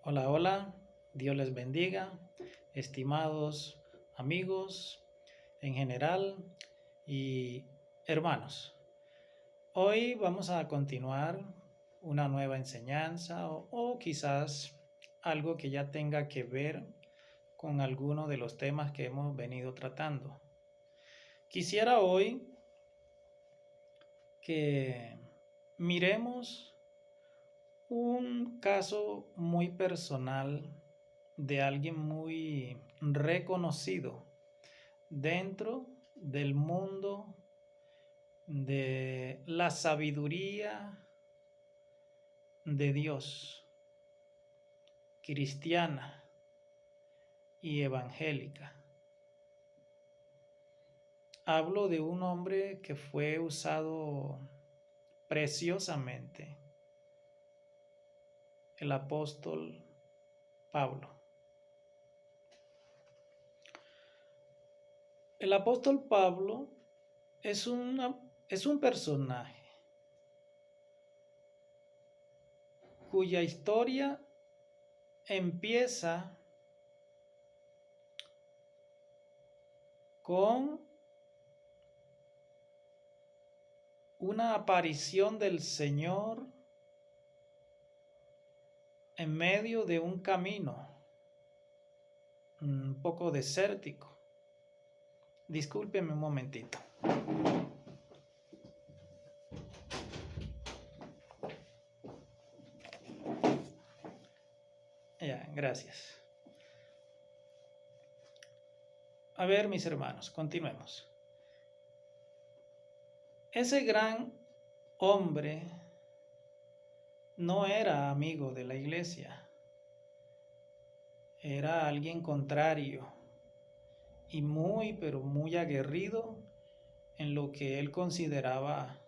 Hola, hola, Dios les bendiga, estimados amigos en general y hermanos. Hoy vamos a continuar una nueva enseñanza o quizás algo que ya tenga que ver con alguno de los temas que hemos venido tratando. Quisiera hoy que miremos un caso muy personal de alguien muy reconocido dentro del mundo de la sabiduría de Dios, cristiana y evangélica. Hablo de un hombre que fue usado preciosamente, el apóstol Pablo. El apóstol Pablo es un personaje cuya historia empieza con una aparición del Señor en medio de un camino un poco desértico. Discúlpeme un momentito. Ya, gracias. A ver, mis hermanos, continuemos. Ese gran hombre no era amigo de la iglesia, era alguien contrario y pero muy aguerrido en lo que él consideraba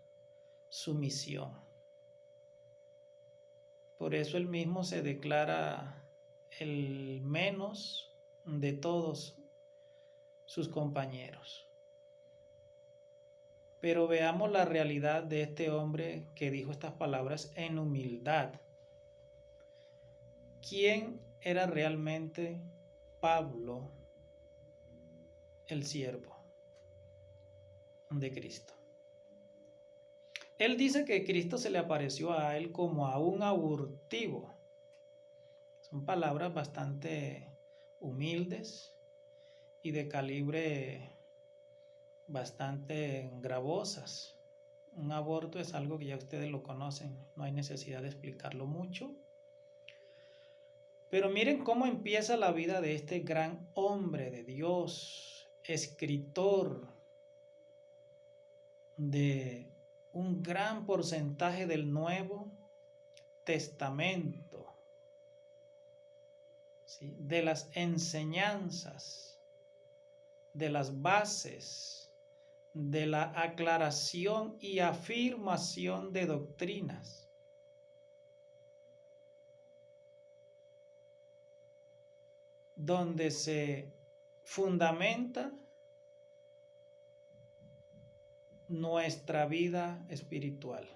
su misión. Por eso él mismo se declara el menos de todos sus compañeros. Pero veamos la realidad de este hombre que dijo estas palabras en humildad. ¿Quién era realmente Pablo, el siervo de Cristo? Él dice que Cristo se le apareció a él como a un abortivo. Son palabras bastante humildes y de calibre bastante gravosas. Un aborto es algo que ya ustedes lo conocen, no hay necesidad de explicarlo mucho. Pero miren cómo empieza la vida de este gran hombre de Dios, escritor de un gran porcentaje del Nuevo Testamento, ¿sí? De las enseñanzas, de las bases, de la aclaración y afirmación de doctrinas. Donde se fundamenta nuestra vida espiritual.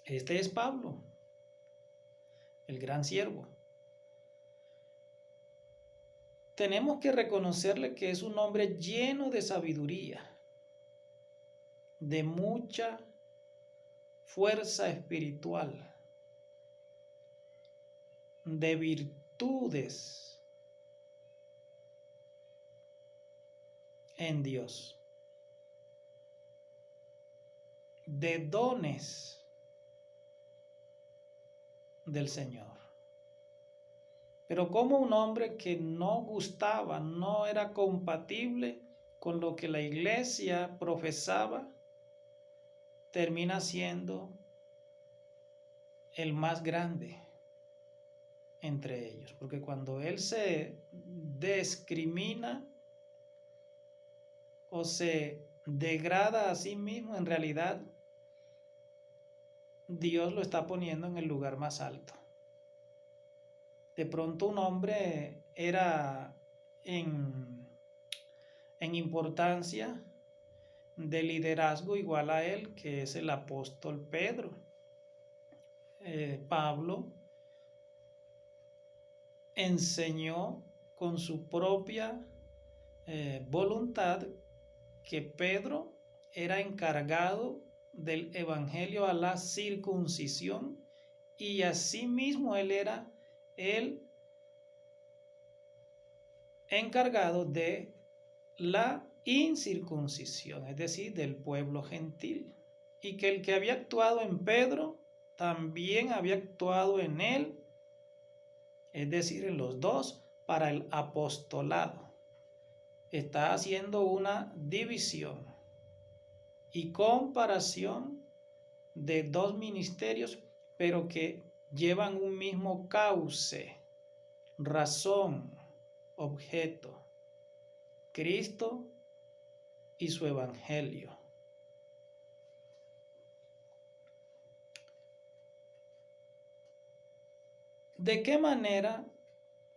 Este es Pablo, el gran siervo. Tenemos que reconocerle que es un hombre lleno de sabiduría, de mucha fuerza espiritual, de virtudes en Dios, de dones del Señor. Pero como un hombre que no gustaba, no era compatible con lo que la iglesia profesaba, termina siendo el más grande entre ellos. Porque cuando él se discrimina o se degrada a sí mismo, en realidad Dios lo está poniendo en el lugar más alto. De pronto un hombre era en importancia de liderazgo igual a él, que es el apóstol Pedro. Pablo enseñó con su propia voluntad que Pedro era encargado del evangelio a la circuncisión y asimismo él era el encargado de la incircuncisión, es decir, del pueblo gentil, y que el que había actuado en Pedro también había actuado en él, es decir, en los dos, para el apostolado. Está haciendo una división y comparación de dos ministerios, pero que llevan un mismo cauce, razón, objeto: Cristo y su evangelio. ¿De qué manera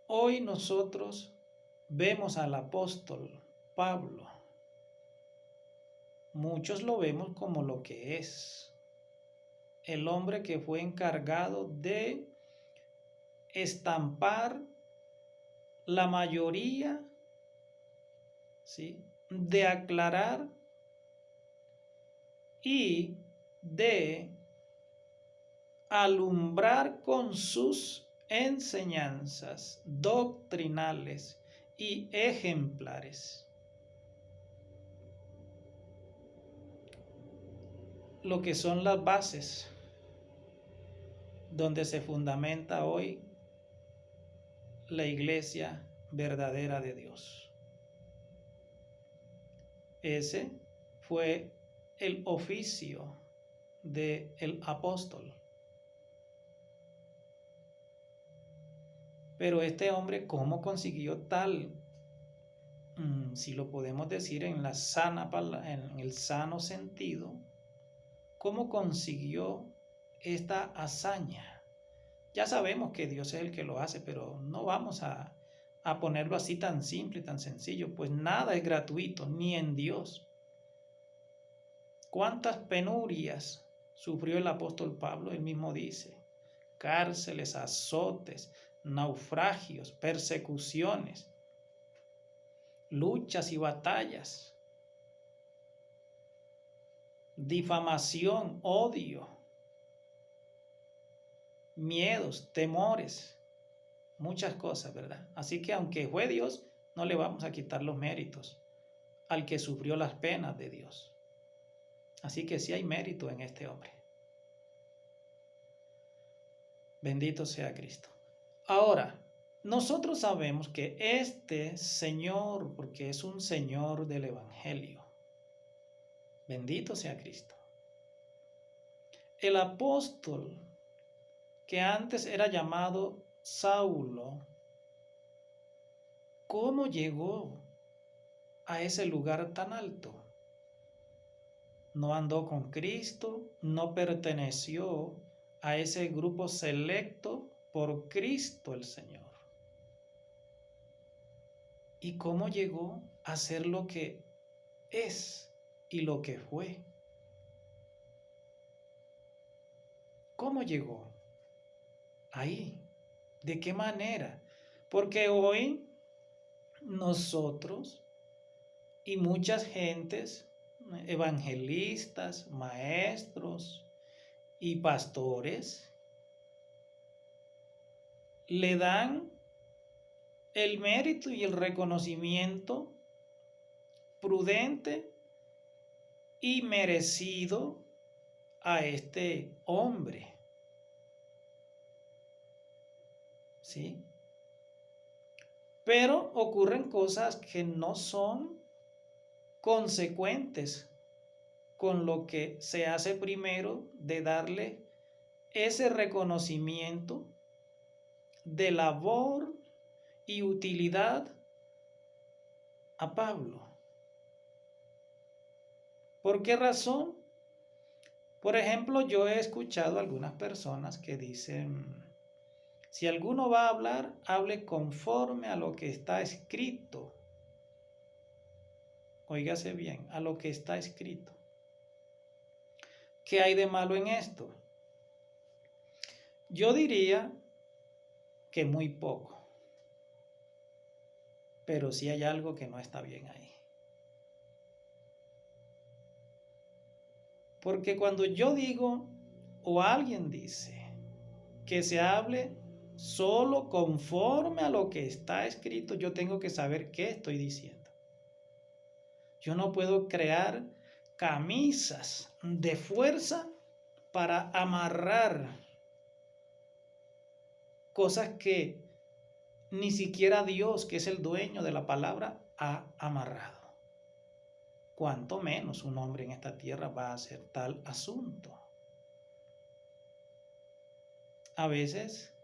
hoy nosotros vemos al apóstol Pablo? Muchos lo vemos como lo que es: el hombre que fue encargado de estampar la mayoría, ¿sí?, de aclarar y de alumbrar con sus enseñanzas doctrinales y ejemplares lo que son las bases donde se fundamenta hoy la iglesia verdadera de Dios. Ese fue el oficio del apóstol. Pero este hombre, ¿cómo consiguió tal, si lo podemos decir en el sano sentido, cómo consiguió esta hazaña? Ya sabemos que Dios es el que lo hace, pero no vamos a ponerlo así tan simple y tan sencillo, pues nada es gratuito, ni en Dios. ¿Cuántas penurias sufrió el apóstol Pablo? Él mismo dice: cárceles, azotes, naufragios, persecuciones, luchas y batallas, difamación, odio, miedos, temores, muchas cosas, ¿verdad? Así que aunque fue Dios, no le vamos a quitar los méritos al que sufrió las penas de Dios. Así que sí hay mérito en este hombre. Bendito sea Cristo. Ahora, nosotros sabemos que este Señor, porque es un Señor del Evangelio, bendito sea Cristo, el apóstol que antes era llamado Saulo, ¿cómo llegó a ese lugar tan alto? No andó con Cristo, no perteneció a ese grupo selecto por Cristo el Señor. ¿Y cómo llegó a ser lo que es y lo que fue? ¿Cómo llegó ahí? ¿De qué manera? Porque hoy nosotros y muchas gentes, evangelistas, maestros y pastores, le dan el mérito y el reconocimiento prudente y merecido a este hombre. ¿Sí? Pero ocurren cosas que no son consecuentes con lo que se hace primero de darle ese reconocimiento de labor y utilidad a Pablo. ¿Por qué razón? Por ejemplo, yo he escuchado a algunas personas que dicen: si alguno va a hablar, hable conforme a lo que está escrito. Óigase bien, a lo que está escrito. ¿Qué hay de malo en esto? Yo diría que muy poco. pero sí hay algo que no está bien ahí. Porque cuando yo digo o alguien dice que se hable solo conforme a lo que está escrito, yo tengo que saber qué estoy diciendo. Yo no puedo crear camisas de fuerza para amarrar cosas que ni siquiera Dios, que es el dueño de la palabra, ha amarrado. Cuanto menos un hombre en esta tierra va a hacer tal asunto. A veces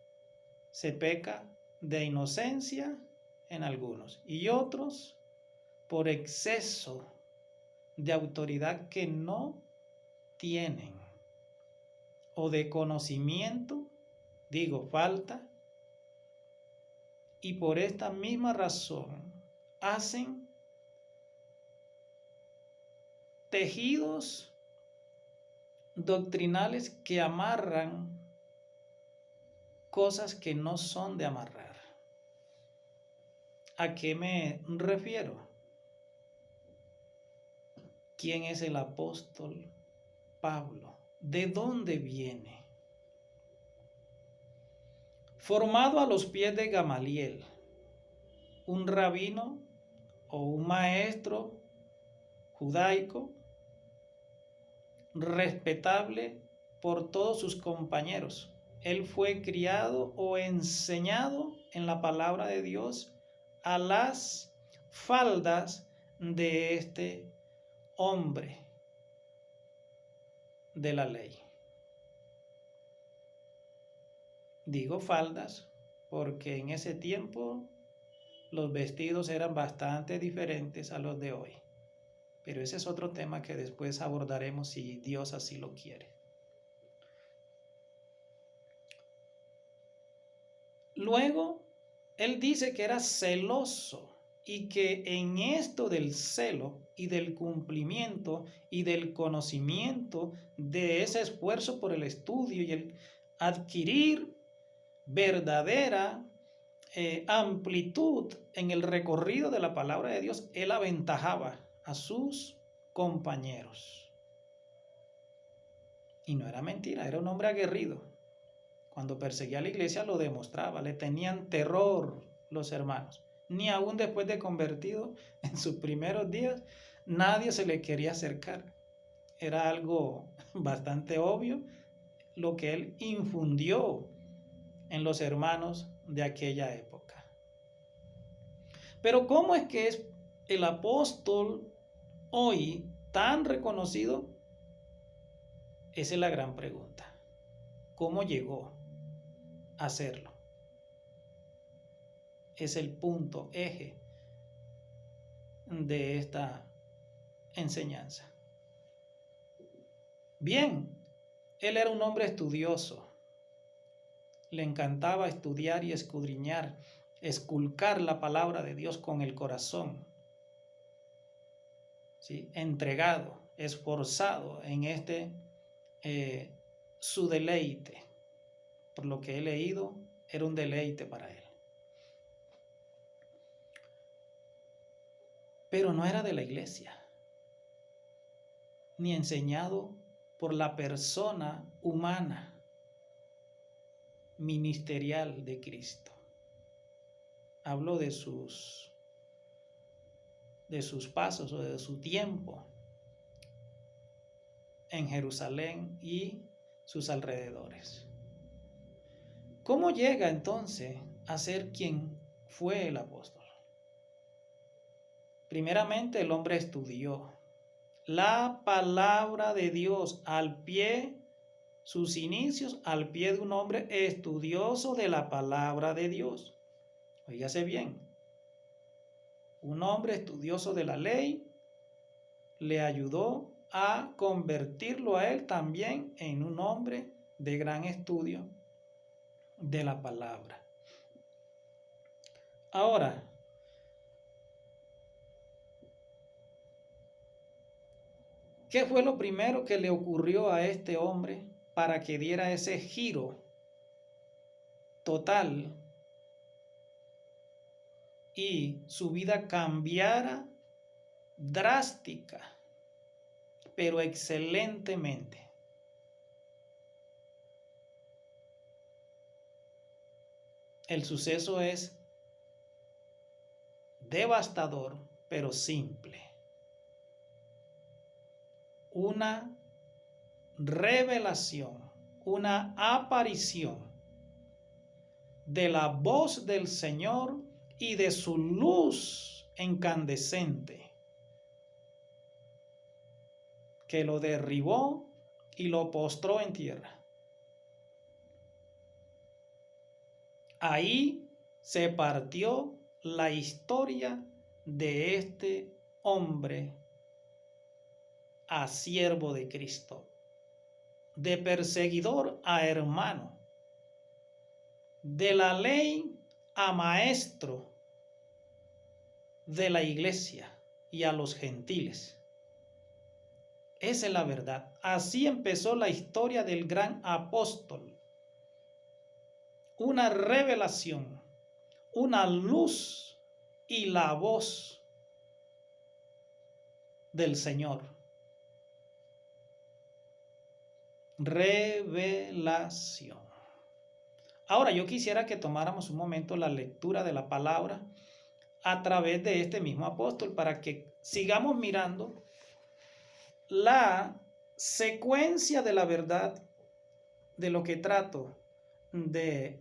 se peca de inocencia en algunos y otros por exceso de autoridad que no tienen o de conocimiento, falta, y por esta misma razón hacen tejidos doctrinales que amarran cosas que no son de amarrar. ¿A qué me refiero? ¿Quién es el apóstol Pablo? ¿De dónde viene? Formado a los pies de Gamaliel, un rabino o un maestro judaico, respetable por todos sus compañeros. Él fue criado o enseñado en la palabra de Dios a las faldas de este hombre de la ley. Digo faldas porque en ese tiempo los vestidos eran bastante diferentes a los de hoy. Pero ese es otro tema que después abordaremos si Dios así lo quiere. Luego, él dice que era celoso y que en esto del celo y del cumplimiento y del conocimiento de ese esfuerzo por el estudio y el adquirir verdadera amplitud en el recorrido de la palabra de Dios, él aventajaba a sus compañeros. Y no era mentira, era un hombre aguerrido. Cuando perseguía a la iglesia lo demostraba, le tenían terror los hermanos. Ni aún después de convertido, en sus primeros días, nadie se le quería acercar. Era algo bastante obvio lo que él infundió en los hermanos de aquella época. Pero ¿cómo es que es el apóstol hoy tan reconocido? Esa es la gran pregunta. ¿Cómo llegó a hacerlo? Es el punto eje de esta enseñanza. Bien, él era un hombre estudioso. Le encantaba estudiar y escudriñar, esculcar la palabra de Dios con el corazón. ¿Sí? Entregado, esforzado en su deleite. Por lo que he leído, era un deleite para él. Pero no era de la iglesia, ni enseñado por la persona humana ministerial de Cristo. Hablo de sus pasos o de su tiempo en Jerusalén y sus alrededores. ¿Cómo llega entonces a ser quien fue el apóstol? Primeramente, el hombre estudió la palabra de Dios al pie, sus inicios al pie de un hombre estudioso de la palabra de Dios. Óigase bien, un hombre estudioso de la ley le ayudó a convertirlo a él también en un hombre de gran estudio de la palabra. Ahora, ¿qué fue lo primero que le ocurrió a este hombre para que diera ese giro total y su vida cambiara drástica, pero excelentemente. El suceso es devastador, pero simple. Una revelación, una aparición de la voz del Señor y de su luz incandescente que lo derribó y lo postró en tierra. Ahí se partió la historia de este hombre a siervo de Cristo, de perseguidor a hermano, de la ley a maestro de la iglesia y a los gentiles. Esa es la verdad. Así empezó la historia del gran apóstol. Una revelación, una luz y la voz del Señor. Revelación. Ahora yo quisiera que tomáramos un momento la lectura de la palabra a través de este mismo apóstol para que sigamos mirando la secuencia de la verdad de lo que trato de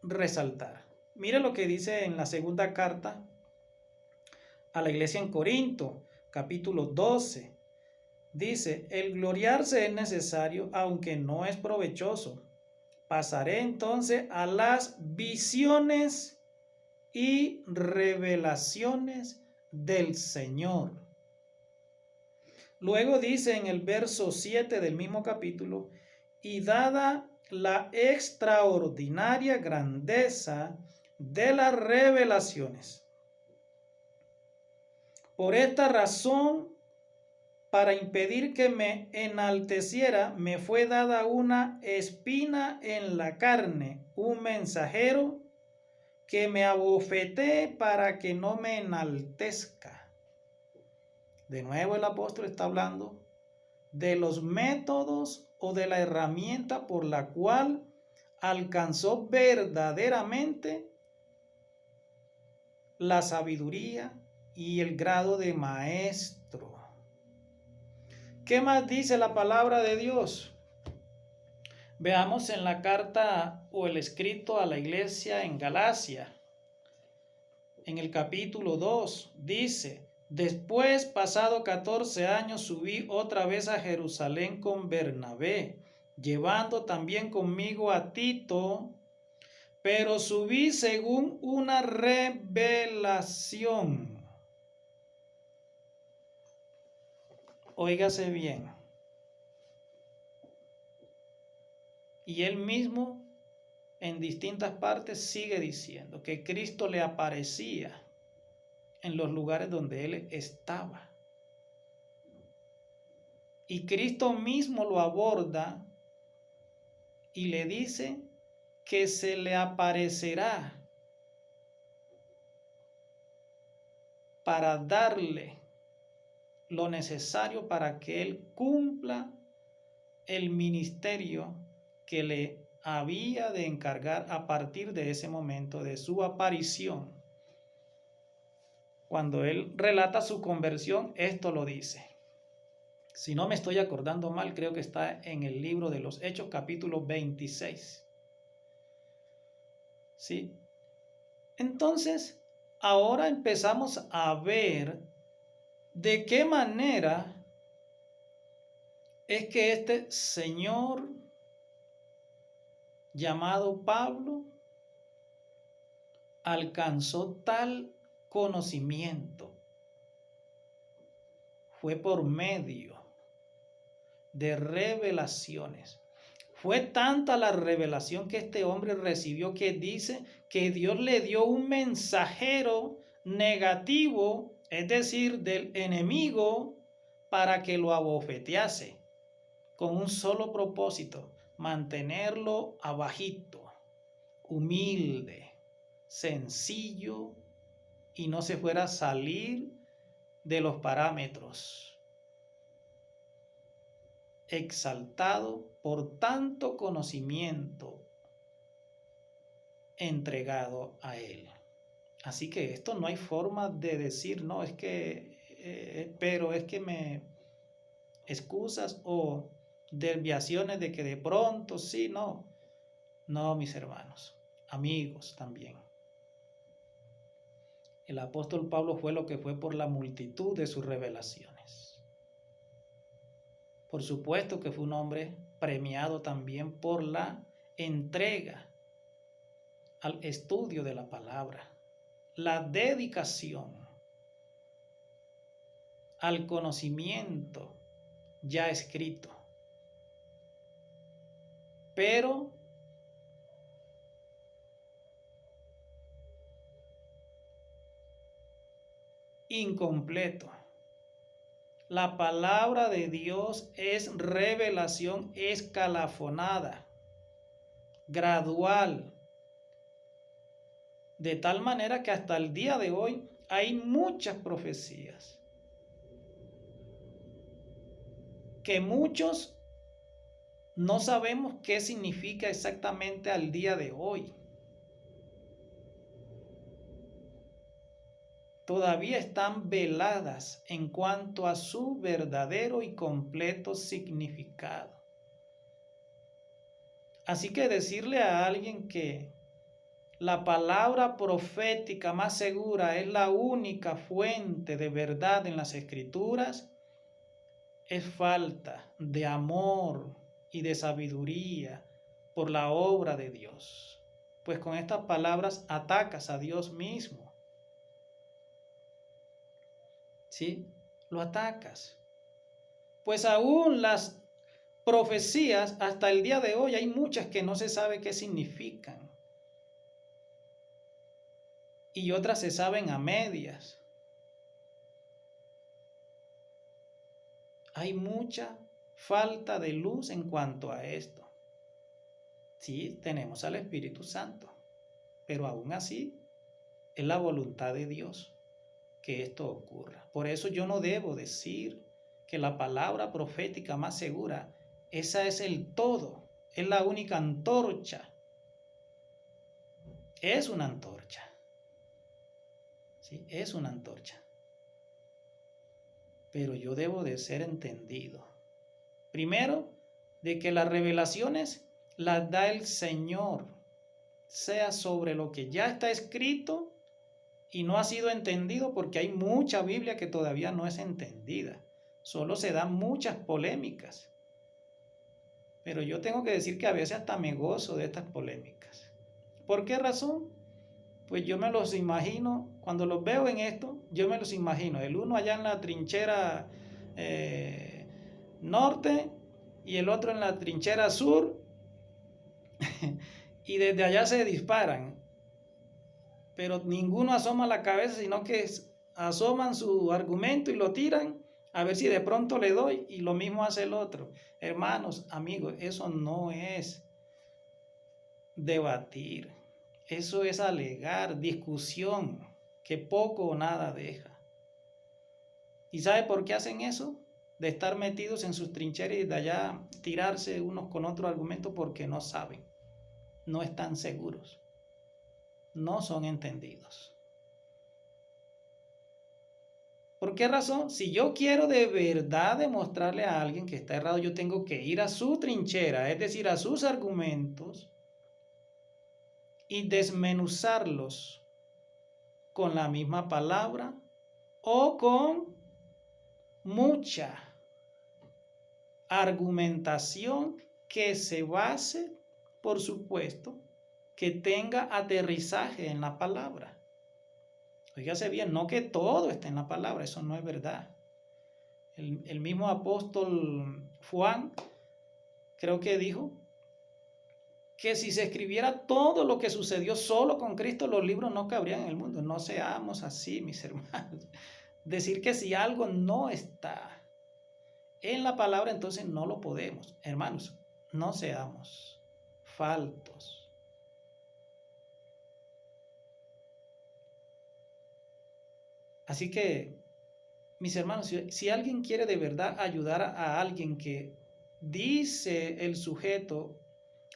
resaltar. Mire lo que dice en la segunda carta a la iglesia en Corinto, capítulo 12. Dice, el gloriarse es necesario, aunque no es provechoso. Pasaré entonces a las visiones y revelaciones del Señor. Luego dice en el verso 7 del mismo capítulo, y dada la extraordinaria grandeza de las revelaciones. Por esta razón, para impedir que me enalteciera, me fue dada una espina en la carne, un mensajero que me abofetee para que no me enaltezca. De nuevo el apóstol está hablando de los métodos o de la herramienta por la cual alcanzó verdaderamente la sabiduría y el grado de maestro. ¿Qué más dice la palabra de Dios? Veamos en la carta o el escrito a la iglesia en Galacia. En el capítulo 2 dice, después, pasado 14 años, subí otra vez a Jerusalén con Bernabé, llevando también conmigo a Tito, pero subí según una revelación. Óigase bien. Y él mismo en distintas partes sigue diciendo que Cristo le aparecía en los lugares donde él estaba. Y Cristo mismo lo aborda y le dice que se le aparecerá para darle lo necesario para que él cumpla el ministerio que le había de encargar a partir de ese momento de su aparición. Cuando él relata su conversión, esto lo dice. Si no me estoy acordando mal, creo que está en el libro de los Hechos, capítulo 26. ¿Sí? Entonces, ahora empezamos a ver de qué manera es que este señor llamado Pablo alcanzó tal conocimiento. Fue por medio de revelaciones. Fue tanta la revelación que este hombre recibió que dice que Dios le dio un mensajero negativo, es decir, del enemigo, para que lo abofetease, con un solo propósito, mantenerlo abajito, humilde, sencillo y no se fuera a salir de los parámetros, exaltado por tanto conocimiento entregado a él. Así que esto no hay forma de decir, no, es que, pero es que me excusas o desviaciones de que de pronto sí, no. No, mis hermanos, amigos también. El apóstol Pablo fue lo que fue por la multitud de sus revelaciones. Por supuesto que fue un hombre premiado también por la entrega al estudio de la palabra, la dedicación al conocimiento ya escrito. Pero incompleto. La palabra de Dios es revelación escalafonada, gradual, de tal manera que hasta el día de hoy hay muchas profecías que muchos no sabemos qué significa exactamente al día de hoy. Todavía están veladas en cuanto a su verdadero y completo significado. Así que decirle a alguien que la palabra profética más segura es la única fuente de verdad en las Escrituras es falta de amor y de sabiduría por la obra de Dios. Pues con estas palabras atacas a Dios mismo. ¿Sí? Lo atacas. Pues aún las profecías, hasta el día de hoy, hay muchas que no se sabe qué significan. Y otras se saben a medias. Hay mucha falta de luz en cuanto a esto. Sí, tenemos al Espíritu Santo, pero aún así es la voluntad de Dios que esto ocurra. Por eso yo no debo decir que la palabra profética más segura, esa es el todo, es la única antorcha. Es una antorcha. Sí, es una antorcha. Pero yo debo de ser entendido. Primero, de que las revelaciones las da el Señor, sea sobre lo que ya está escrito y no ha sido entendido, porque hay mucha Biblia que todavía no es entendida. Solo se dan muchas polémicas. Pero yo tengo que decir que a veces hasta me gozo de estas polémicas. ¿Por qué razón? Pues yo me los imagino, cuando los veo en esto, yo me los imagino, el uno allá en la trinchera norte y el otro en la trinchera sur, y desde allá se disparan, pero ninguno asoma la cabeza, sino que asoman su argumento y lo tiran a ver si de pronto le doy, y lo mismo hace el otro. Hermanos, amigos, eso no es debatir, eso es alegar, discusión, que poco o nada deja. ¿Y sabe por qué hacen eso? De estar metidos en sus trincheras y de allá tirarse unos con otros argumentos, porque no saben, no están seguros, no son entendidos. ¿Por qué razón? Si yo quiero de verdad demostrarle a alguien que está errado, yo tengo que ir a su trinchera, es decir, a sus argumentos, y desmenuzarlos con la misma palabra o con mucha argumentación que se base, por supuesto, que tenga aterrizaje en la palabra. Fíjese bien, no que todo esté en la palabra, eso no es verdad. El mismo apóstol Juan creo que dijo que si se escribiera todo lo que sucedió solo con Cristo, los libros no cabrían en el mundo. No seamos así, mis hermanos. Decir que si algo no está en la palabra, entonces no lo podemos. Hermanos, no seamos faltos. Así que, mis hermanos, si alguien quiere de verdad ayudar a alguien que dice el sujeto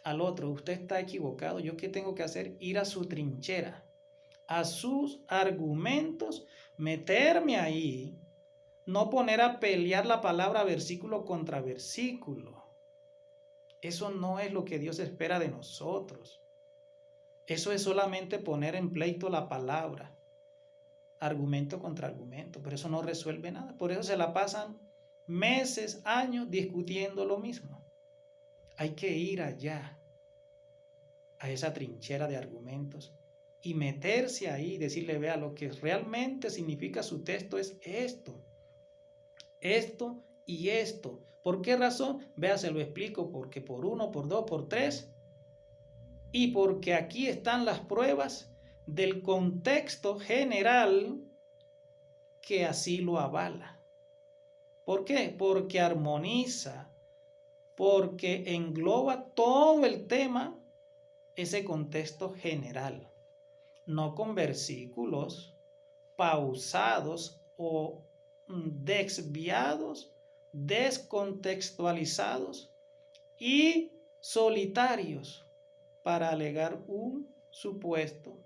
al otro, usted está equivocado, ¿yo qué tengo que hacer? Ir a su trinchera, a sus argumentos, meterme ahí, no poner a pelear la palabra versículo contra versículo. Eso no es lo que Dios espera de nosotros. Eso es solamente poner en pleito la palabra, argumento contra argumento, pero eso no resuelve nada. Por eso se la pasan meses, años discutiendo lo mismo. Hay que ir allá, a esa trinchera de argumentos, y meterse ahí y decirle, vea, lo que realmente significa su texto es esto, esto y esto. ¿Por qué razón? Vea, se lo explico, porque por 1, por 2, por 3, y porque aquí están las pruebas del contexto general que así lo avala. ¿Por qué? Porque armoniza, porque engloba todo el tema, ese contexto general, no con versículos pausados o desviados, descontextualizados y solitarios para alegar un supuesto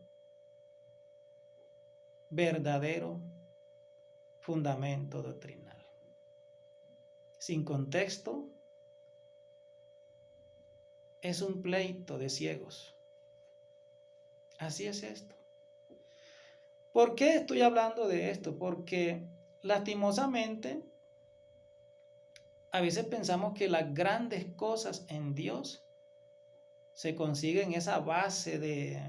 verdadero fundamento doctrinal. Sin contexto, es un pleito de ciegos. Así es esto. ¿Por qué estoy hablando de esto? Porque lastimosamente a veces pensamos que las grandes cosas en Dios se consiguen en esa base de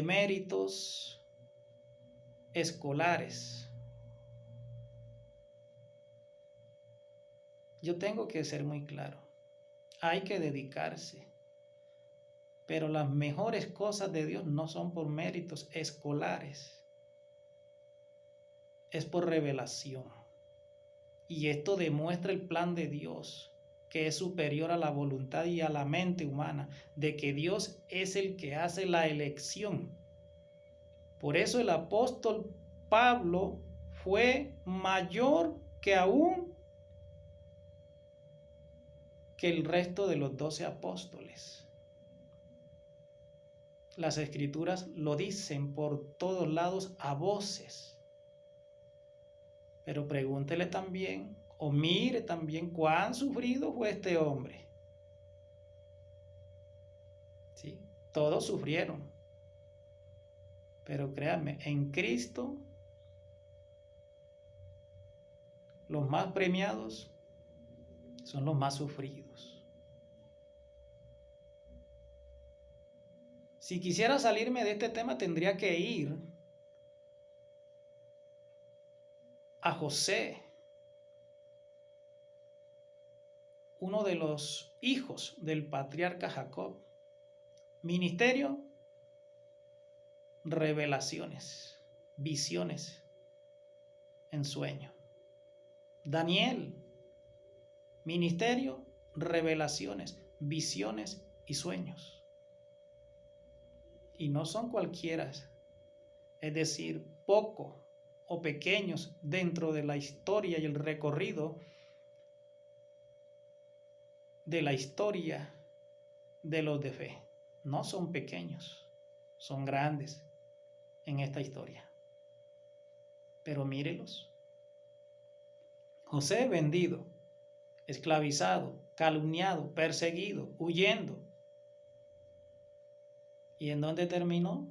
méritos escolares. Yo tengo que ser muy claro. Hay que dedicarse. Pero las mejores cosas de Dios no son por méritos escolares. Es por revelación. Y esto demuestra el plan de Dios, que es superior a la voluntad y a la mente humana, de que Dios es el que hace la elección. Por eso el apóstol Pablo fue mayor que aún que el resto de los 12 apóstoles. Las escrituras lo dicen por todos lados a voces. Pero pregúntele también, o mire también, cuán sufrido fue este hombre. ¿Sí? Todos sufrieron. Pero créanme, en Cristo, los más premiados son los más sufridos. Si quisiera salirme de este tema, tendría que ir a José, uno de los hijos del patriarca Jacob. Ministerio, revelaciones, visiones en sueño. Daniel, ministerio, revelaciones, visiones y sueños. Y no son cualquiera, es decir, poco o pequeños dentro de la historia y el recorrido de la historia de los de fe. No son pequeños, son grandes en esta historia. Pero mírelos. José vendido, esclavizado, calumniado, perseguido, huyendo. ¿Y en dónde terminó?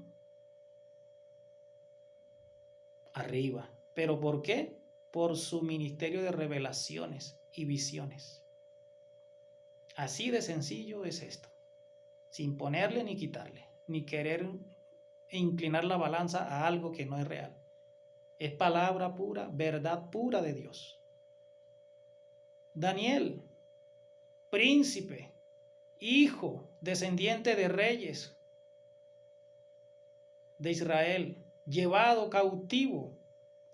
Arriba. ¿Pero por qué? Por su ministerio de revelaciones y visiones. Así de sencillo es esto. Sin ponerle ni quitarle, ni querer inclinar la balanza a algo que no es real. Es palabra pura, verdad pura de Dios. Daniel, príncipe, hijo, descendiente de reyes de Israel, llevado cautivo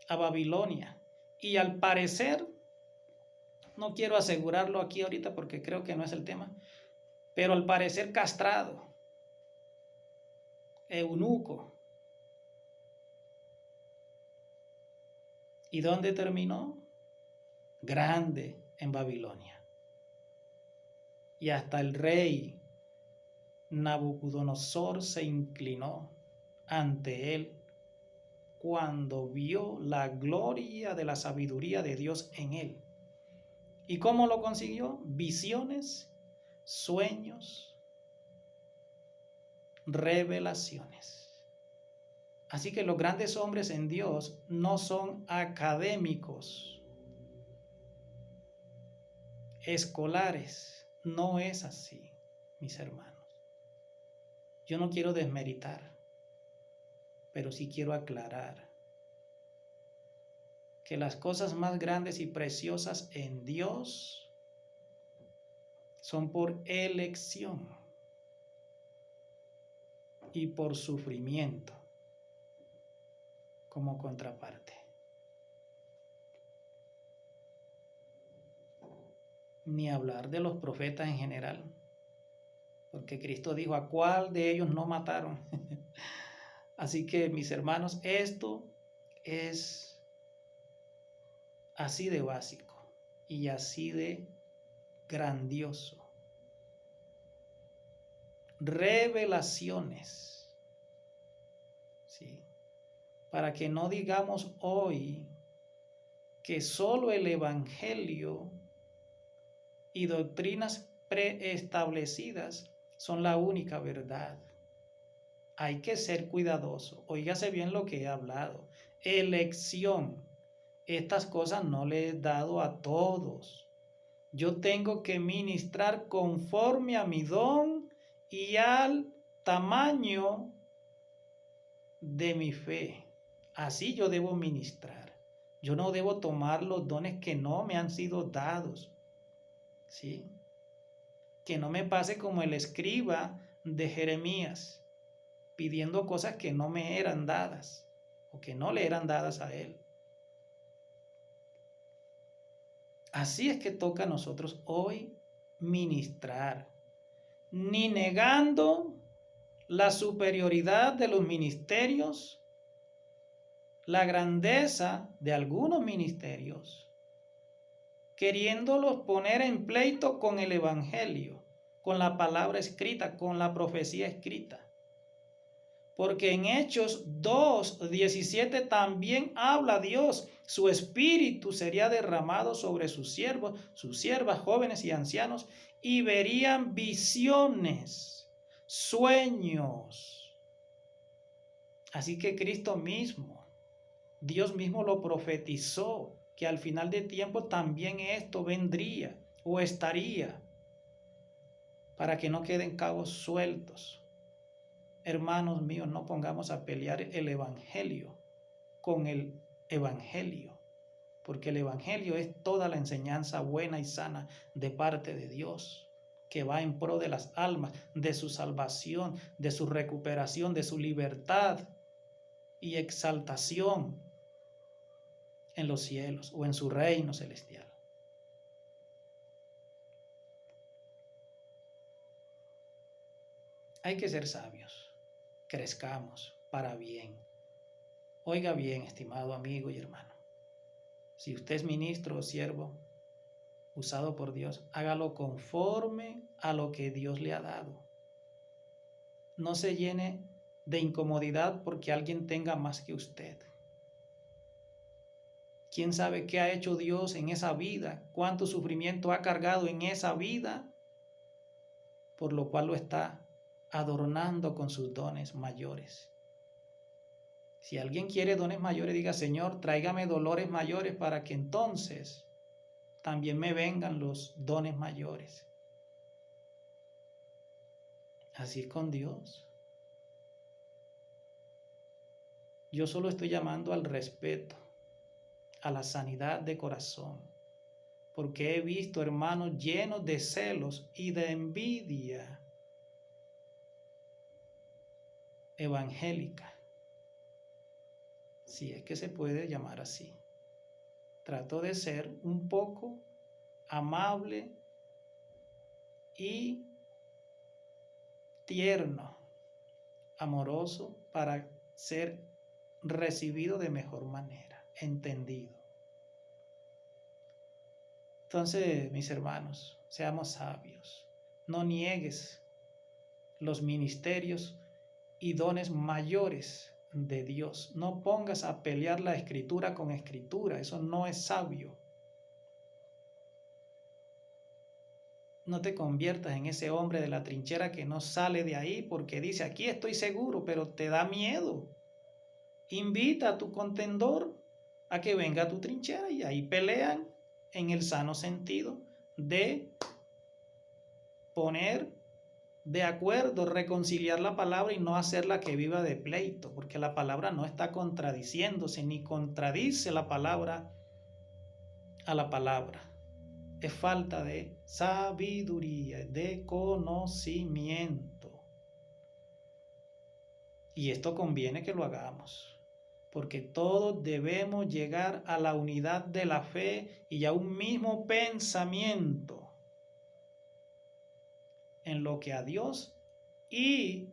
a Babilonia. Y al parecer, no quiero asegurarlo aquí ahorita porque creo que no es el tema, pero al parecer castrado. eunuco. ¿Y dónde terminó? Grande en Babilonia. Y hasta el rey Nabucodonosor se inclinó ante él cuando vio la gloria de la sabiduría de Dios en él. ¿Y cómo lo consiguió? Visiones, sueños, revelaciones. Así que los grandes hombres en Dios no son académicos, escolares. No es así, mis hermanos. Yo no quiero desmeritar, pero sí quiero aclarar que las cosas más grandes y preciosas en Dios son por elección y por sufrimiento como contraparte. Ni hablar de los profetas en general, porque Cristo dijo, ¿a cuál de ellos no mataron? Así que, mis hermanos, esto es así de básico y así de grandioso. Revelaciones, ¿sí? Para que no digamos hoy que solo el Evangelio y doctrinas preestablecidas son la única verdad. Hay que ser cuidadoso. Óigase bien lo que he hablado. Elección. Estas cosas no le he dado a todos. Yo tengo que ministrar conforme a mi don y al tamaño de mi fe. Así yo debo ministrar. Yo no debo tomar los dones que no me han sido dados. ¿Sí? Que no me pase como el escriba de Jeremías, pidiendo cosas que no me eran dadas o que no le eran dadas a él. Así es que toca a nosotros hoy ministrar, ni negando la superioridad de los ministerios, la grandeza de algunos ministerios, queriéndolos poner en pleito con el Evangelio, con la palabra escrita, con la profecía escrita. Porque en Hechos 2:17 también habla Dios, su espíritu sería derramado sobre sus siervos, sus siervas, jóvenes y ancianos, y verían visiones, sueños. Así que Cristo mismo, Dios mismo lo profetizó, que al final de tiempo también esto vendría o estaría, para que no queden cabos sueltos. Hermanos míos, no pongamos a pelear el Evangelio con el Evangelio, porque el Evangelio es toda la enseñanza buena y sana de parte de Dios, que va en pro de las almas, de su salvación, de su recuperación, de su libertad y exaltación en los cielos o en su reino celestial. Hay que ser sabios. Crezcamos para bien. Oiga bien, estimado amigo y hermano. Si usted es ministro o siervo usado por Dios, hágalo conforme a lo que Dios le ha dado. No se llene de incomodidad porque alguien tenga más que usted. ¿Quién sabe qué ha hecho Dios en esa vida? ¿Cuánto sufrimiento ha cargado en esa vida? Por lo cual lo está adornando con sus dones mayores. Si alguien quiere dones mayores, diga, Señor, tráigame dolores mayores para que entonces también me vengan los dones mayores. Así es con Dios. Yo solo estoy llamando al respeto, a la sanidad de corazón, porque he visto hermanos llenos de celos y de envidia evangélica, si es que se puede llamar así. Trato de ser un poco amable y tierno amoroso para ser recibido de mejor manera, entendido. Entonces, mis hermanos, seamos sabios. No niegues los ministerios y dones mayores de Dios. No pongas a pelear la escritura con escritura. Eso no es sabio. No te conviertas en ese hombre de la trinchera que no sale de ahí porque dice, aquí estoy seguro, pero te da miedo. Invita a tu contendor a que venga a tu trinchera y ahí pelean en el sano sentido de poner de acuerdo, reconciliar la palabra y no hacerla que viva de pleito, porque la palabra no está contradiciéndose ni contradice la palabra a la palabra. Es falta de sabiduría, de conocimiento. Y esto conviene que lo hagamos, porque todos debemos llegar a la unidad de la fe y a un mismo pensamiento en lo que a Dios y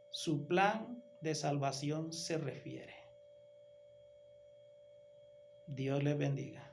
su plan de salvación se refiere. Dios les bendiga.